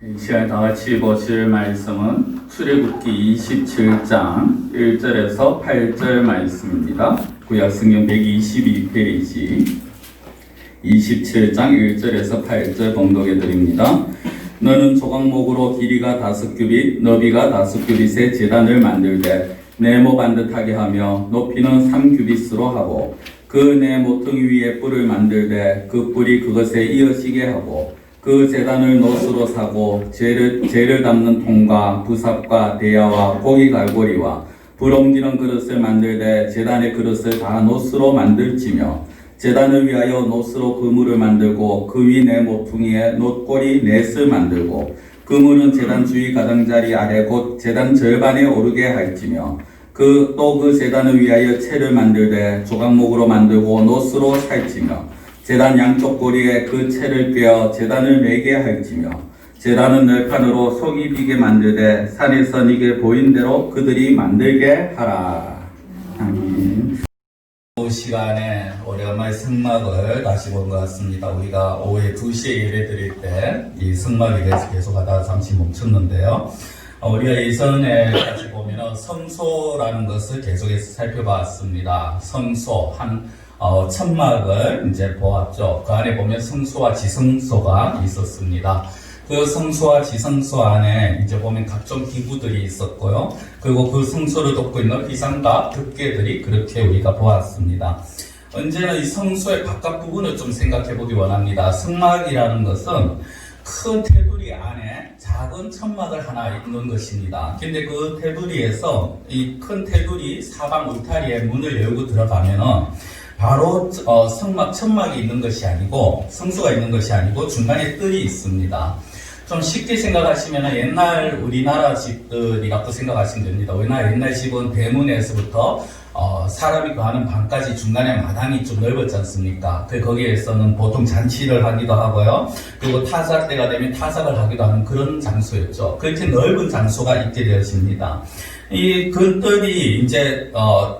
이 시간에 다 같이 보실 말씀은 출애굽기 27장 1절에서 8절 말씀입니다. 구약성경 122페이지 27장 1절에서 8절 봉독해 드립니다. 너는 조각목으로 길이가 5규빗, 너비가 5규빗의 제단을 만들되 네모 반듯하게 하며 높이는 3규빗으로 하고 그 네 모퉁이 위에 뿔을 만들되 그 뿔이 그것에 이어지게 하고 그 제단을 노스로 사고 재를 담는 통과 부삽과 대야와 고기 갈고리와 불 옮기는 그릇을 만들되 제단의 그릇을 다 노스로 만들지며 제단을 위하여 노스로 그물을 만들고 그 위 네 모퉁이에 놋고리 넷을 만들고 그물은 제단 주위 가장자리 아래 곧 제단 절반에 오르게 할지며 또 그 제단을 위하여 채를 만들되 조각목으로 만들고 노스로 살지며 제단 양쪽 고리에 그 채를 꿰어 제단을 매게 할지며 제단은 널판으로 속이 비게 만들되 산에서 네게 보인 대로 그들이 만들게 하라. 아멘. 오후 시간에 오랜만에 성막을 다시 본 것 같습니다. 우리가 오후에 2시에 예배 드릴 때 이 성막에 대해서 계속 하다가 잠시 멈췄는데요. 우리가 예전에 같이 보면 성소라는 것을 계속해서 살펴봤습니다. 성소, 천막을 이제 보았죠. 그 안에 보면 성소와 지성소가 있었습니다. 그 성소와 지성소 안에 이제 보면 각종 기구들이 있었고요. 그리고 그 성소를 돕고 있는 휘장과 덮개들이 그렇게 우리가 보았습니다. 언제나 이 성소의 바깥 부분을 좀 생각해 보기 원합니다. 성막이라는 것은 큰 테두리 안에 작은 천막을 하나 있는 것입니다. 근데 그 테두리에서 이 큰 테두리 사방 울타리에 문을 열고 들어가면은 바로 천막이 있는 것이 아니고 성소가 있는 것이 아니고 중간에 뜰이 있습니다. 좀 쉽게 생각하시면 옛날 우리나라 집들이라고 생각하시면 됩니다. 옛날 집은 대문에서부터 사람이 거하는 방까지 중간에 마당이 좀 넓었지 않습니까? 거기에서는 보통 잔치를 하기도 하고요. 그리고 타작 때가 되면 타작을 하기도 하는 그런 장소였죠. 그렇게 넓은 장소가 있게 되었습니다. 그 뜰이 이제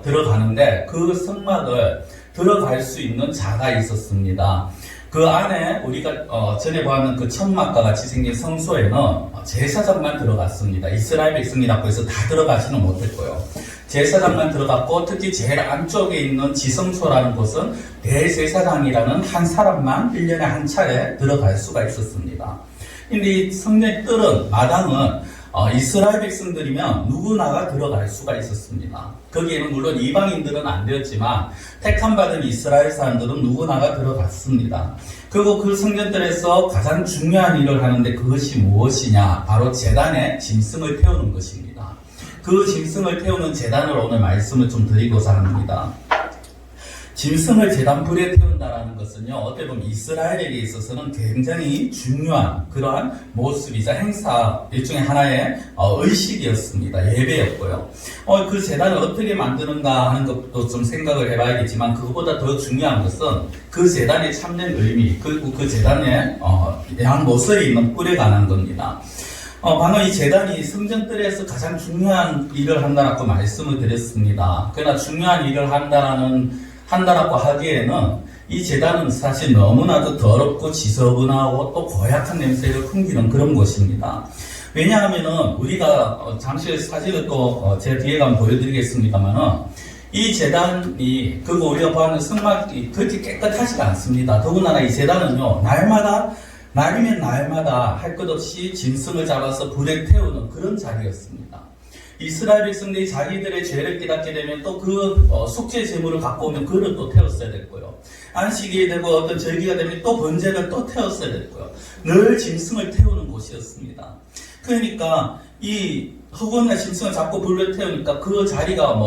들어가는데 그 성막을 들어갈 수 있는 자가 있었습니다. 그 안에 우리가 전에 보았는 그 천막과 같이 생긴 성소에는 제사장만 들어갔습니다. 이스라엘 백성이라고 해서 다 들어가지는 못했고요. 제사장만 들어갔고 특히 제일 안쪽에 있는 지성소라는 곳은 대제사장이라는 한 사람만 1년에 한 차례 들어갈 수가 있었습니다. 근데 이 성전의 뜰은 마당은 이스라엘 백성들이면 누구나가 들어갈 수가 있었습니다. 거기에는 물론 이방인들은 안 되었지만 택함받은 이스라엘 사람들은 누구나가 들어갔습니다. 그리고 그 성전들에서 가장 중요한 일을 하는데 그것이 무엇이냐? 바로 제단에 짐승을 태우는 것입니다. 그 짐승을 태우는 제단을 오늘 말씀을 좀 드리고자 합니다. 짐승을 제단 불에 태운다는 것은요, 어떻게 보면 이스라엘에게 있어서는 굉장히 중요한 그러한 모습이자 행사 일종의 하나의 의식이었습니다. 예배였고요. 그 제단을 어떻게 만드는가 하는 것도 좀 생각을 해봐야겠지만 그것보다 더 중요한 것은 그 제단에 참된 의미, 그리고 그 제단에 양 모서리 있는 뿔에 관한 겁니다. 방금 이 제단이 성전뜰에서 가장 중요한 일을 한다라고 말씀을 드렸습니다. 그러나 중요한 일을 한다라고 하기에는 이 제단은 사실 너무나도 더럽고 지저분하고 또 고약한 냄새를 풍기는 그런 곳입니다. 왜냐하면은 우리가 잠시 사진을 또 제 뒤에 가면 보여드리겠습니다만은 이 제단이 그리고 우리가 보는 성막이 그렇게 깨끗하지가 않습니다. 더군다나 이 제단은요 날이면 날마다 할 것 없이 짐승을 잡아서 불에 태우는 그런 자리였습니다. 이스라엘 백성들이 자기들의 죄를 깨닫게 되면 또 그 속죄 제물을 갖고 오면 그를 또 태웠어야 됐고요. 안식이 되고 어떤 절기가 되면 또 번제를 또 태웠어야 됐고요. 늘 짐승을 태우는 곳이었습니다. 그러니까 이 허구나 짐승을 잡고 불을 태우니까 그 자리가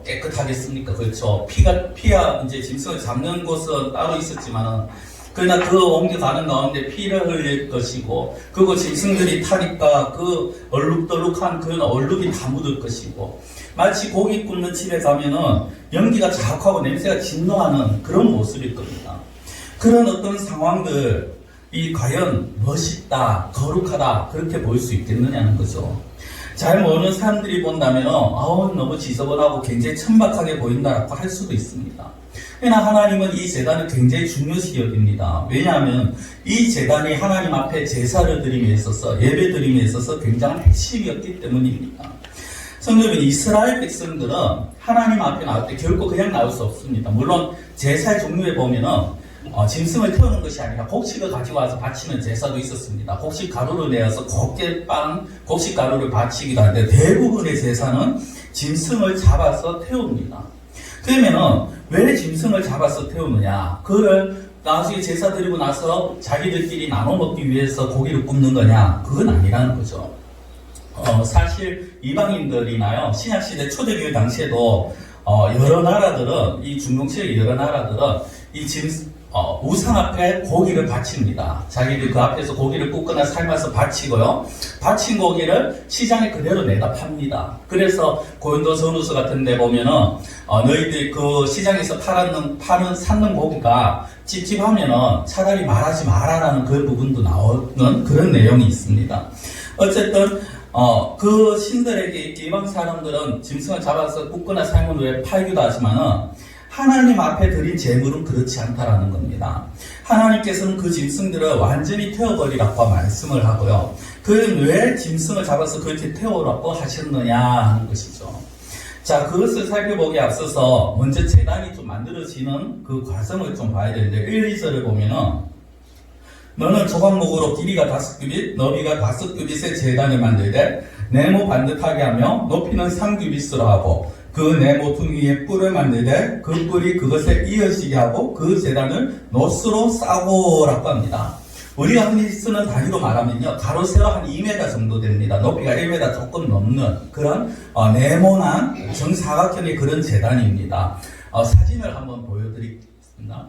깨끗하겠습니까? 그렇죠. 피야 이제 짐승을 잡는 곳은 따로 있었지만은 그러나 그 옮겨가는 가운데 피를 흘릴 것이고, 그리고 짐승들이 타니까 그 얼룩덜룩한 그런 얼룩이 다 묻을 것이고, 마치 고기 굽는 집에 가면은 연기가 자욱하고 냄새가 진동하는 그런 모습일 겁니다. 그런 어떤 상황들이 과연 멋있다, 거룩하다, 그렇게 보일 수 있겠느냐는 거죠. 잘 모르는 사람들이 본다면 너무 지저분하고 굉장히 천박하게 보인다라고 할 수도 있습니다. 그러나 하나님은 이 제단을 굉장히 중요시 여깁니다. 왜냐하면 이 제단이 하나님 앞에 제사를 드림에 있어서 예배 드림에 있어서 굉장한 핵심이었기 때문입니다. 성도님, 이스라엘 백성들은 하나님 앞에 나올 때 결코 그냥 나올 수 없습니다. 물론 제사의 종류에 보면은 짐승을 태우는 것이 아니라 곡식을 가지고 와서 바치는 제사도 있었습니다. 곡식 가루를 내어서 곡식 가루를 바치기도 하는데 대부분의 제사는 짐승을 잡아서 태웁니다. 그러면은 왜 짐승을 잡아서 태우느냐? 그걸 나중에 제사 드리고 나서 자기들끼리 나눠 먹기 위해서 고기를 굽는 거냐? 그건 아니라는 거죠. 사실 이방인들이나요, 신약시대 초대교회 당시에도 여러 나라들은, 이 중동시대 여러 나라들은 이 우상 앞에 고기를 바칩니다. 자기들 그 앞에서 고기를 굽거나 삶아서 바치고요. 바친 고기를 시장에 그대로 내다 팝니다. 그래서 고린도 전후서 같은 데 보면은 너희들 그 시장에서 샀는 고기가 찝찝하면은 차라리 말하지 마라라는 그 부분도 나오는 그런 내용이 있습니다. 어쨌든 그 신들에게 이방 사람들은 짐승을 잡아서 굽거나 삶은 후에 팔기도 하지만은 하나님 앞에 드린 제물은 그렇지 않다라는 겁니다. 하나님께서는 그 짐승들을 완전히 태워버리라고 말씀을 하고요. 그는 왜 짐승을 잡아서 그렇게 태우라고 하셨느냐 하는 것이죠. 자, 그것을 살펴보기에 앞서서 먼저 제단이 좀 만들어지는 그 과정을 좀 봐야 되는데 1, 2절을 보면은 너는 조각목으로 길이가 5규빗, 너비가 5규빗의 제단을 만들되 네모 반듯하게 하며 높이는 3규빗으로 하고 그 네모 둥이에 뿔을 만들되 그 뿔이 그것에 이어지게 하고 그 제단을 노스로 싸고라고 합니다. 우리가 흔히 쓰는 단위로 말하면요, 가로 세로 한 2m 정도 됩니다. 높이가 1m 조금 넘는 그런 네모난 정사각형의 그런 제단입니다. 사진을 한번 보여드리겠습니다.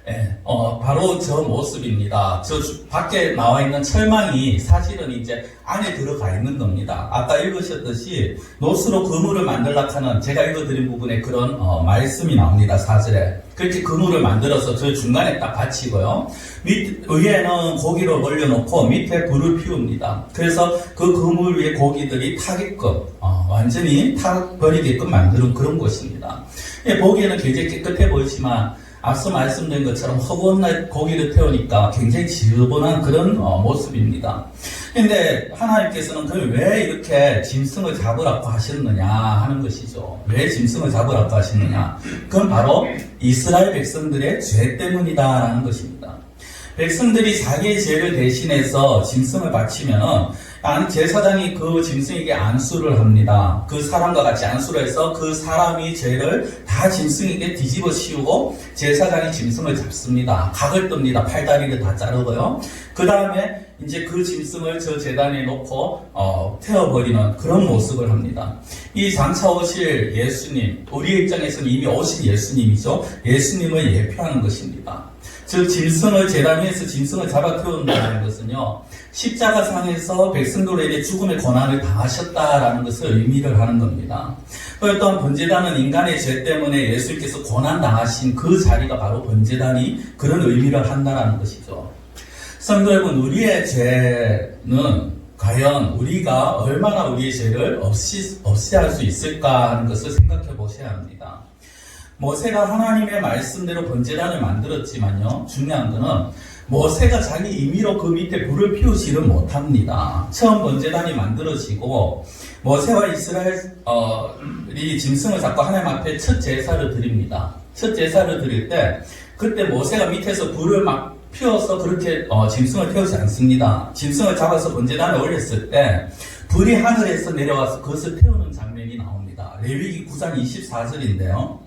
네, 바로 저 모습입니다. 저 밖에 나와 있는 철망이 사실은 이제 안에 들어가 있는 겁니다. 아까 읽으셨듯이 노스로 그물을 만들려고 하는 제가 읽어드린 부분에 그런 말씀이 나옵니다. 4절에. 그렇게 그물을 만들어서 저 중간에 딱 받치고요. 위에는 고기를 올려놓고 밑에 불을 피웁니다. 그래서 그 그물 위에 고기들이 타게끔 완전히 타버리게끔 만드는 그런 곳입니다. 보기에는 굉장히 깨끗해 보이지만 앞서 말씀드린 것처럼 허구한 고기를 태우니까 굉장히 지저분한 그런 모습입니다. 근데 하나님께서는 그걸 왜 이렇게 짐승을 잡으라고 하셨느냐 하는 것이죠. 왜 짐승을 잡으라고 하셨느냐? 그건 바로 이스라엘 백성들의 죄 때문이다라는 것입니다. 백성들이 자기의 죄를 대신해서 짐승을 바치면은 제사장이 그 짐승에게 안수를 합니다. 그 사람과 같이 안수를 해서 그 사람이 죄를 다 짐승에게 뒤집어 씌우고 제사장이 짐승을 잡습니다. 각을 뜹니다. 팔다리를 다 자르고요. 그 다음에 이제 그 짐승을 저 제단에 놓고 태워버리는 그런 모습을 합니다. 이 장차 오실 예수님, 우리의 입장에서는 이미 오신 예수님이죠. 예수님을 예표하는 것입니다. 즉 짐승을 제단 위에서 짐승을 잡아 태운다는 것은요, 십자가상에서 백성들에게 죽음의 고난을 당하셨다라는 것을 의미를 하는 겁니다. 또한 번제단은 인간의 죄 때문에 예수님께서 고난 당하신 그 자리가 바로 번제단이 그런 의미를 한다라는 것이죠. 성도 여러분, 우리의 죄는 과연 우리가 얼마나 우리의 죄를 없애할 수 있을까 하는 것을 생각해 보셔야 합니다. 모세가 하나님의 말씀대로 번제단을 만들었지만요, 중요한 것은 모세가 자기 임의로 그 밑에 불을 피우지를 못합니다. 처음 번제단이 만들어지고 모세와 이스라엘이 짐승을 잡고 하나님 앞에 첫 제사를 드립니다. 첫 제사를 드릴 때 그때 모세가 밑에서 불을 막 피워서 그렇게 짐승을 태우지 않습니다. 짐승을 잡아서 번제단에 올렸을 때 불이 하늘에서 내려와서 그것을 태우는 장면이 나옵니다. 레위기 9장 24절인데요.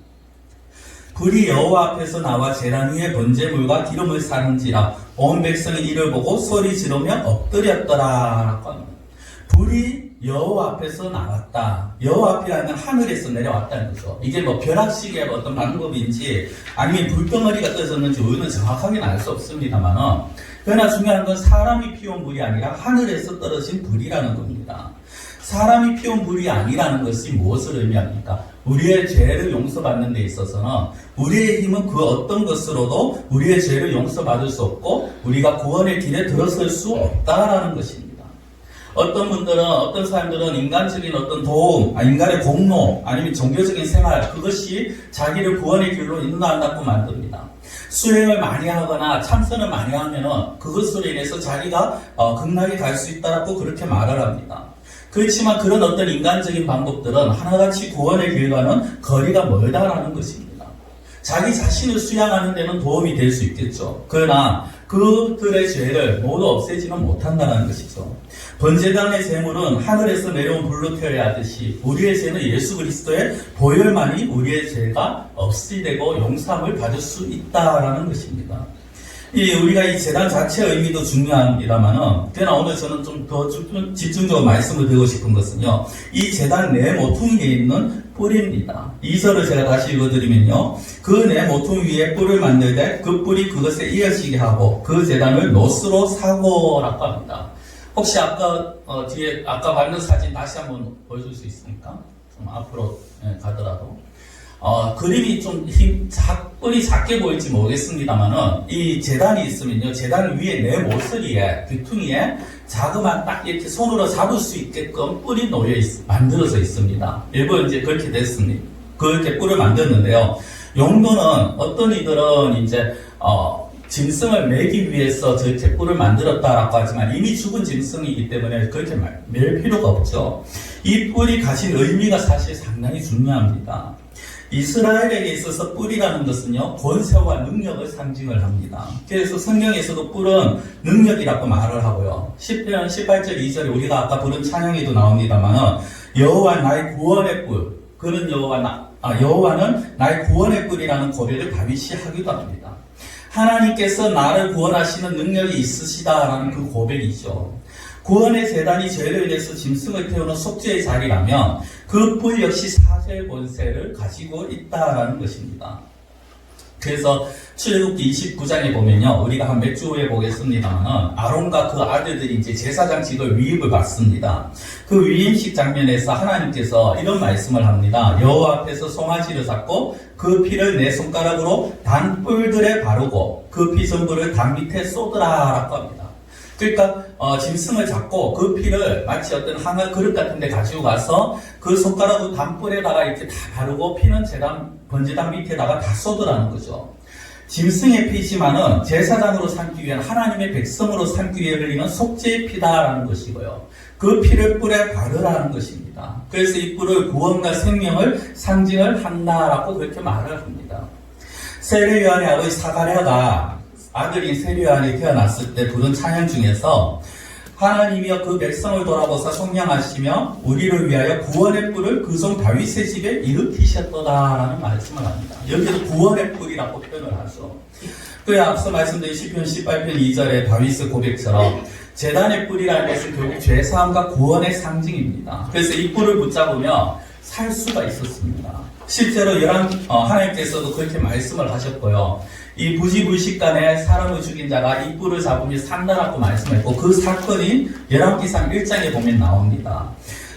불이 여호와 앞에서 나와 제단 위에 번제물과 기름을 사는지라 온 백성이 이를 보고 소리 지르며 엎드렸더라. 불이 여호와 앞에서 나왔다. 여호와 앞이라는 하늘에서 내려왔다는 거죠. 이게 뭐 벼락식의 어떤 방법인지 아니면 불덩어리가 떠졌는지 우리는 정확하게는 알 수 없습니다만, 그러나 중요한 건 사람이 피운 불이 아니라 하늘에서 떨어진 불이라는 겁니다. 사람이 피운 불이 아니라는 것이 무엇을 의미합니까? 우리의 죄를 용서받는 데 있어서는 우리의 힘은 그 어떤 것으로도 우리의 죄를 용서받을 수 없고 우리가 구원의 길에 들어설 수 없다라는 것입니다. 어떤 분들은, 어떤 사람들은 인간적인 어떤 도움, 인간의 공로, 아니면 종교적인 생활, 그것이 자기를 구원의 길로 인도한다고 만듭니다. 수행을 많이 하거나 참선을 많이 하면은 그것으로 인해서 자기가 극락에 갈 수 있다라고 그렇게 말을 합니다. 그렇지만 그런 어떤 인간적인 방법들은 하나같이 구원의 길과는 거리가 멀다라는 것입니다. 자기 자신을 수양하는 데는 도움이 될 수 있겠죠. 그러나 그들의 죄를 모두 없애지는 못한다는 것이죠. 번제단의 제물은 하늘에서 내려온 불로 태워야 하듯이 우리의 죄는 예수 그리스도의 보혈만이 우리의 죄가 없이되고 용서함을 받을 수 있다라는 것입니다. 우리가 이 제단 자체의 의미도 중요합니다만은, 그러나 오늘 저는 좀 더 집중적으로 말씀을 드리고 싶은 것은요, 이 제단 내 모퉁이에 있는 뿌리입니다. 2절을 제가 다시 읽어드리면요, 그 내 모퉁이 위에 뿔을 만들 때 그 뿔이 그것에 이어지게 하고 그 제단을 노스로 사고라고 합니다. 혹시 아까 뒤에 아까 봤는 사진 다시 한번 보여줄 수 있습니까? 좀 앞으로 가더라도. 그림이 좀 뿔이 작게 보일지 모르겠습니다만은, 이 제단이 있으면요, 제단 위에 내 모서리에, 귀퉁이에 자그만 딱 이렇게 손으로 잡을 수 있게끔 뿔이 만들어져 있습니다. 일부 이제 그렇게 됐습니다. 그렇게 뿔을 만들었는데요. 용도는 어떤 이들은 이제, 짐승을 매기 위해서 저렇게 뿔을 만들었다라고 하지만 이미 죽은 짐승이기 때문에 그렇게 맬 필요가 없죠. 이 뿔이 가진 의미가 사실 상당히 중요합니다. 이스라엘에게 있어서 뿔이라는 것은요, 권세와 능력을 상징을 합니다. 그래서 성경에서도 뿔은 능력이라고 말을 하고요. 시편 18절 2절에 우리가 아까 부른 찬양에도 나옵니다만, 여호와 나의 구원의 뿔, 그는 여호와는 나의 구원의 뿔이라는 고백을 다윗이 하기도 합니다. 하나님께서 나를 구원하시는 능력이 있으시다라는 그 고백이죠. 구원의 제단이 죄를 인해서 짐승을 태우는 속죄의 자리라면 그 뿔 역시 사죄의 권세를 가지고 있다라는 것입니다. 그래서 출애굽기 29장에 보면요, 우리가 한 몇 주 후에 보겠습니다만, 아론과 그 아들들이 이제 제사장직을 위임을 받습니다. 그 위임식 장면에서 하나님께서 이런 말씀을 합니다. 여호와 앞에서 송아지를 잡고 그 피를 내 손가락으로 단 뿔들에 바르고 그 피 전부를 단 밑에 쏟으라라고 합니다. 그러니까 짐승을 잡고 그 피를 마치 어떤 항아 그릇 같은 데 가지고 가서 그 손가락으로 단뿔에다가 이렇게 다 바르고 피는 번제단 밑에다가 다 쏟으라는 거죠. 짐승의 피지만은 제사장으로 삼기 위한 하나님의 백성으로 삼기 위해 흘리는 속죄의 피다라는 것이고요. 그 피를 뿔에 바르라는 것입니다. 그래서 이 뿔을 구원과 생명을 상징을 한다라고 그렇게 말을 합니다. 세례 요한의 아버지 사가랴가 아들인 세례 요한이 태어났을 때 부른 찬양 중에서 하나님이여 그 백성을 돌아보사 속량하시며 우리를 위하여 구원의 뿔을 그 종 다윗의 집에 일으키셨도다라는 말씀을 합니다. 여기서 구원의 뿔이라고 표현을 하죠. 그 앞서 말씀드린 시편 18편 2절의 다윗의 고백처럼 제단의 뿔이라는 것은 결국 죄사함과 구원의 상징입니다. 그래서 이 뿔을 붙잡으며 살 수가 있었습니다. 실제로 하나님께서도 그렇게 말씀을 하셨고요. 이 부지불식간에 사람을 죽인 자가 이 뿔을 잡으며 산다라고 말씀했고, 그 사건이 열왕기상 1장에 보면 나옵니다.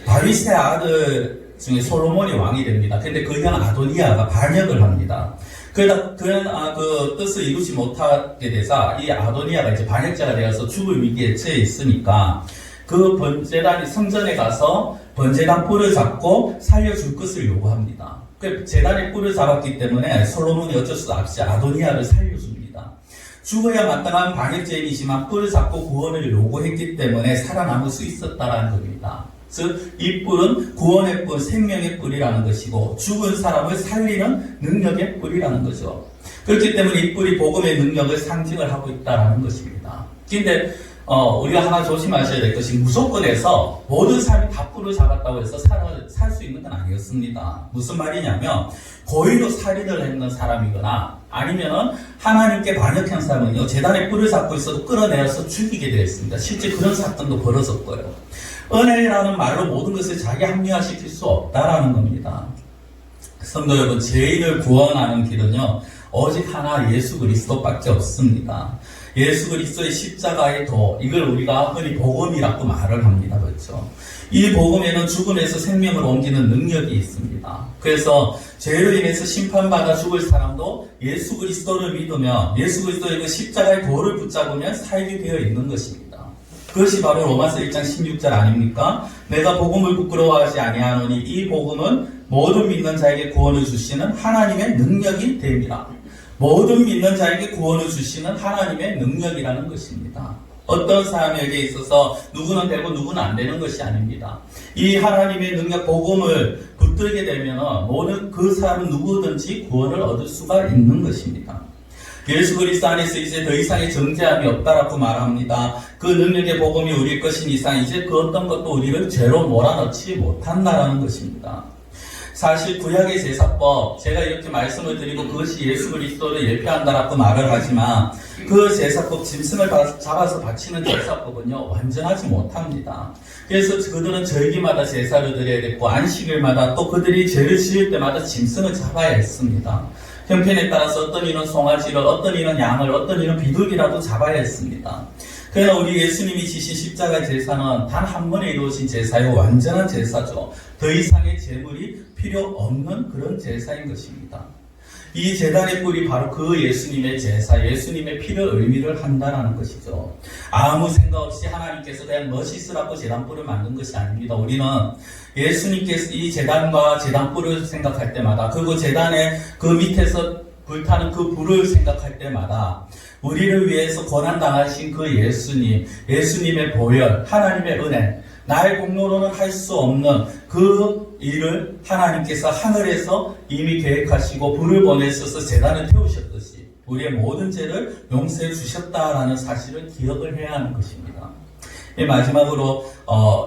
다윗의 아들 중에 솔로몬이 왕이 됩니다. 근데 그 형 아도니아가 반역을 합니다. 그러다 그는 그 뜻을 이루지 못하게 되자 이 아도니아가 이제 반역자가 되어서 죽을 위기에 처해 있으니까 그 번제단 성전에 가서 번제단 뿔을 잡고 살려줄 것을 요구합니다. 그 제단의 뿔을 잡았기 때문에 솔로몬이 어쩔 수 없이 아도니아를 살려줍니다. 죽어야 마땅한 반역죄인이지만 뿔을 잡고 구원을 요구했기 때문에 살아남을 수 있었다는 겁니다. 즉, 이 뿔은 구원의 뿔, 생명의 뿔이라는 것이고 죽은 사람을 살리는 능력의 뿔이라는 거죠. 그렇기 때문에 이 뿔이 복음의 능력을 상징을 하고 있다는 것입니다. 그런데 우리가 하나 조심하셔야 될 것이 무조건해서 모든 사람이 다 뿔을 잡았다고 해서 살 수 있는 건 아니었습니다. 무슨 말이냐면 고의로 살인을 했는 사람이거나 아니면은 하나님께 반역한 사람은요, 제단에 뿔을 잡고 있어도 끌어내서 죽이게 되어 있습니다. 실제 그런 사건도 벌어졌고요. 은혜라는 말로 모든 것을 자기 합리화시킬 수 없다라는 겁니다. 성도 여러분, 죄인을 구원하는 길은요, 오직 하나 예수 그리스도밖에 없습니다. 예수 그리스도의 십자가의 도, 이걸 우리가 흔히 복음이라고 말을 합니다. 그렇죠? 이 복음에는 죽음에서 생명을 옮기는 능력이 있습니다. 그래서 죄로 인해서 심판받아 죽을 사람도 예수 그리스도를 믿으면 예수 그리스도의 그 십자가의 도를 붙잡으면 살게 되어 있는 것입니다. 그것이 바로 로마서 1장 16절 아닙니까? 내가 복음을 부끄러워하지 아니하노니 이 복음은 모든 믿는 자에게 구원을 주시는 하나님의 능력이 됩니다. 모든 믿는 자에게 구원을 주시는 하나님의 능력이라는 것입니다. 어떤 사람에게 있어서 누구는 되고 누구는 안 되는 것이 아닙니다. 이 하나님의 능력 복음을 붙들게 되면 모든 그 사람은 누구든지 구원을 얻을 수가 있는 것입니다. 예수 그리스도 안에서 이제 더 이상의 정죄함이 없다라고 말합니다. 그 능력의 복음이 우리 것인 이상 이제 그 어떤 것도 우리를 죄로 몰아넣지 못한다라는 것입니다. 사실 구약의 제사법, 제가 이렇게 말씀을 드리고 그것이 예수 그리스도를 예표한다라고 말을 하지만 그 제사법, 짐승을 잡아서 바치는 제사법은요 완전하지 못합니다. 그래서 그들은 절기마다 제사를 드려야 됐고 안식일마다 또 그들이 죄를 지을 때마다 짐승을 잡아야 했습니다. 형편에 따라서 어떤 이는 송아지를, 어떤 이는 양을, 어떤 이는 비둘기라도 잡아야 했습니다. 그러나 우리 예수님이 지신 십자가 제사는 단 한 번에 이루어진 제사요 완전한 제사죠. 더 이상의 제물이 필요 없는 그런 제사인 것입니다. 이 제단의 뿔이 바로 그 예수님의 제사, 예수님의 피를 의미를 한다는 것이죠. 아무 생각 없이 하나님께서 그냥 멋있으라고 제단뿔을 만든 것이 아닙니다. 우리는 예수님께서 이 제단과 제단뿔을 생각할 때마다, 그리고 제단의 그 밑에서 불타는 그 불을 생각할 때마다 우리를 위해서 고난당하신 그 예수님, 예수님의 보혈, 하나님의 은혜, 나의 공로로는 할 수 없는 그 일을 하나님께서 하늘에서 이미 계획하시고 불을 보내셔서 제단을 태우셨듯이 우리의 모든 죄를 용서해 주셨다라는 사실을 기억을 해야 하는 것입니다. 마지막으로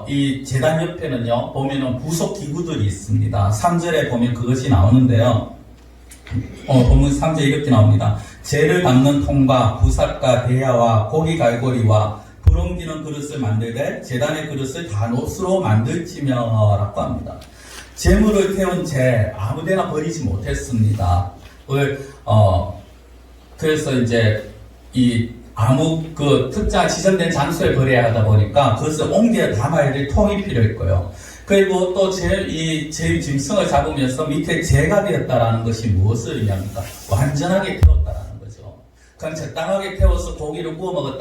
이 제단 옆에는요 보면은 부속 기구들이 있습니다. 3절에 보면 그것이 나오는데요. 본문 3절에 이렇게 나옵니다. 재를 담는 통과 부삭과 대야와 고기 갈고리와 불 옮기는 그릇을 만들되 제단의 그릇을 단옷으로 만들지며라고 합니다. 재물을 태운 재 아무데나 버리지 못했습니다. 그래서 이제 이 아무 그 특정 지정된 장소에 버려야 하다 보니까 그것을 옮겨 담아야 될 통이 필요했고요. 그리고 또 이 짐승을 잡으면서 밑에 재가 되었다라는 것이 무엇을 의미합니까? 완전하게 태웠다라는 거죠. 그냥 적당하게 태워서 고기를 구워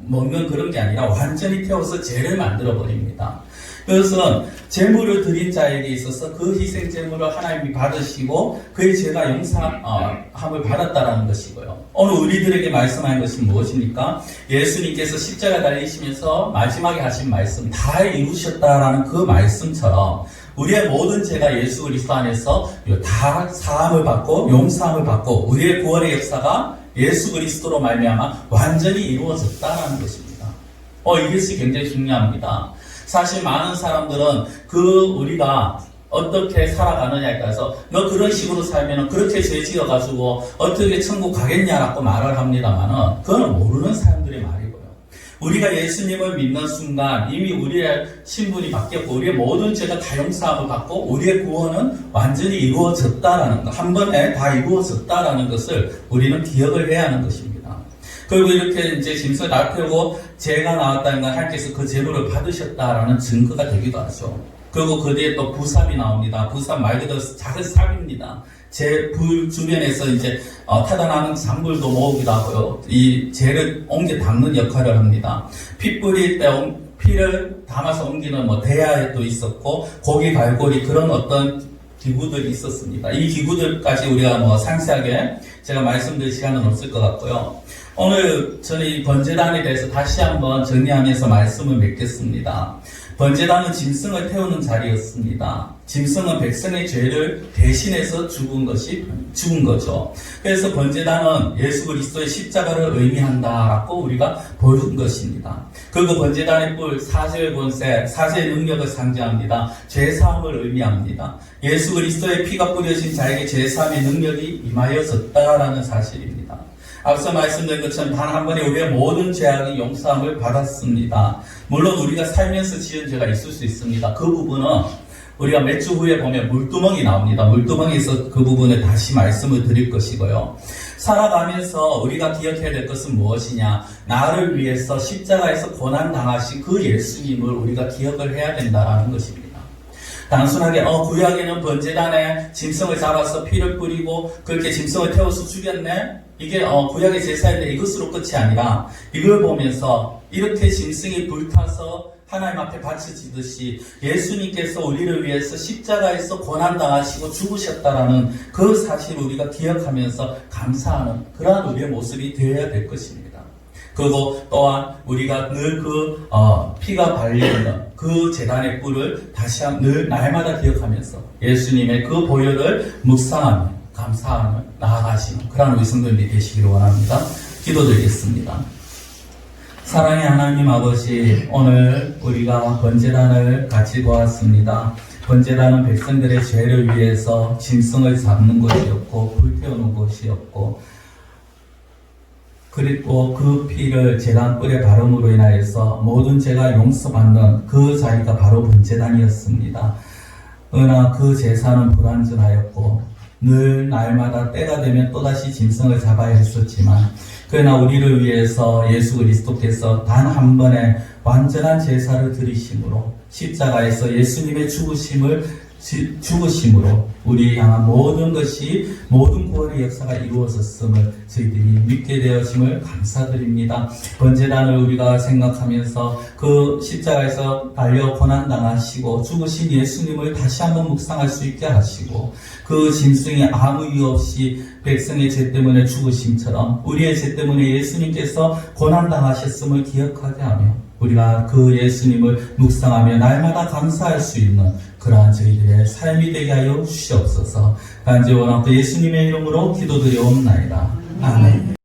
먹는 그런 게 아니라 완전히 태워서 재를 만들어 버립니다. 그것은 제물을 드린 자에게 있어서 그 희생 제물을 하나님이 받으시고 그의 죄가 용서함을 받았다라는 것이고요. 오늘 우리들에게 말씀하는 것이 무엇입니까? 예수님께서 십자가 달리시면서 마지막에 하신 말씀 다 이루셨다라는 그 말씀처럼 우리의 모든 죄가 예수 그리스도 안에서 다 사함을 받고 용서함을 받고 우리의 구원의 역사가 예수 그리스도로 말미암아 완전히 이루어졌다라는 것입니다. 이것이 굉장히 중요합니다. 사실 많은 사람들은 우리가 어떻게 살아가느냐에 따라서 너 그런 식으로 살면 그렇게 죄 지어가지고 어떻게 천국 가겠냐라고 말을 합니다만은 그건 모르는 사람들의 말이고요. 우리가 예수님을 믿는 순간 이미 우리의 신분이 바뀌었고 우리의 모든 죄가 다 용서함을 받고 우리의 구원은 완전히 이루어졌다라는 것, 한 번에 다 이루어졌다라는 것을 우리는 기억을 해야 하는 것입니다. 그리고 이렇게 이제 짐승을 다 태우고 죄가 나왔다는 건 하나님께서 그 제물을 받으셨다라는 증거가 되기도 하죠. 그리고 그 뒤에 또 부삽이 나옵니다. 부삽 말 그대로 작은 삽입니다. 불 주변에서 이제 타다나는 잔불도 모으기도 하고요. 이 죄를 옮겨 닦는 역할을 합니다. 피 뿌릴 때 피를 담아서 옮기는 대야에도 있었고 고기 갈고리 그런 어떤 기구들이 있었습니다. 이 기구들까지 우리가 상세하게 제가 말씀드릴 시간은 없을 것 같고요. 오늘 저는 이 번제단에 대해서 다시 한번 정리하면서 말씀을 맺겠습니다. 번제단은 짐승을 태우는 자리였습니다. 짐승은 백성의 죄를 대신해서 죽은 거죠. 그래서 번제단은 예수 그리스도의 십자가를 의미한다라고 우리가 보여준 것입니다. 그리고 번제단의 뿔, 사죄의 권세, 사죄의 능력을 상징합니다. 죄사함을 의미합니다. 예수 그리스도의 피가 뿌려진 자에게 죄사함의 능력이 임하여졌다라는 사실입니다. 앞서 말씀드린 것처럼 단 한 번에 우리의 모든 죄악이 용서함을 받았습니다. 물론 우리가 살면서 지은 죄가 있을 수 있습니다. 그 부분은 우리가 몇 주 후에 보면 물두멍이 나옵니다. 물두멍에서 그 부분을 다시 말씀을 드릴 것이고요. 살아가면서 우리가 기억해야 될 것은 무엇이냐? 나를 위해서 십자가에서 고난당하신 그 예수님을 우리가 기억을 해야 된다는 것입니다. 단순하게 구약에는 번제단에 짐승을 잡아서 피를 뿌리고 그렇게 짐승을 태워서 죽였네? 이게 구약의 제사인데 이것으로 끝이 아니라 이걸 보면서 이렇게 짐승이 불타서 하나님 앞에 바쳐지듯이 예수님께서 우리를 위해서 십자가에서 고난당하시고 죽으셨다라는 그 사실을 우리가 기억하면서 감사하는 그러한 우리의 모습이 되어야 될 것입니다. 그리고 또한 우리가 늘 피가 발려있는 그 제단의 뿔을 다시 늘 날마다 기억하면서 예수님의 그 보혈을 묵상하며 감사하며 나아가시는 그러한 우리 성도님들이 되시기를 원합니다. 기도드리겠습니다. 사랑의 하나님 아버지, 오늘 우리가 번제단을 같이 보았습니다. 번제단은 백성들의 죄를 위해서 짐승을 잡는 것이었고 불태우는 것이었고, 그리고 그 피를 제단 뿔에 바름으로 인하여서 모든 죄가 용서받는 그 자리가 바로 번제단이었습니다. 그러나 그 제사는 불완전하였고 늘 날마다 때가 되면 또다시 짐승을 잡아야 했었지만, 그러나 우리를 위해서 예수 그리스도께서 단 한 번의 완전한 제사를 드리심으로 십자가에서 예수님의 죽으심으로 우리 향한 모든 것이 모든 구원의 역사가 이루어졌음을 저희들이 믿게 되어짐을 감사드립니다. 번제단을 우리가 생각하면서 그 십자가에서 달려 고난당하시고 죽으신 예수님을 다시 한번 묵상할 수 있게 하시고, 그 짐승이 아무 이유 없이 백성의 죄 때문에 죽으심처럼 우리의 죄 때문에 예수님께서 고난당하셨음을 기억하게 하며 우리가 그 예수님을 묵상하며 날마다 감사할 수 있는 그러한 저희들의 삶이 되게 하여 주시옵소서. 간절히 원하고 예수님의 이름으로 기도드리옵나이다. 아멘.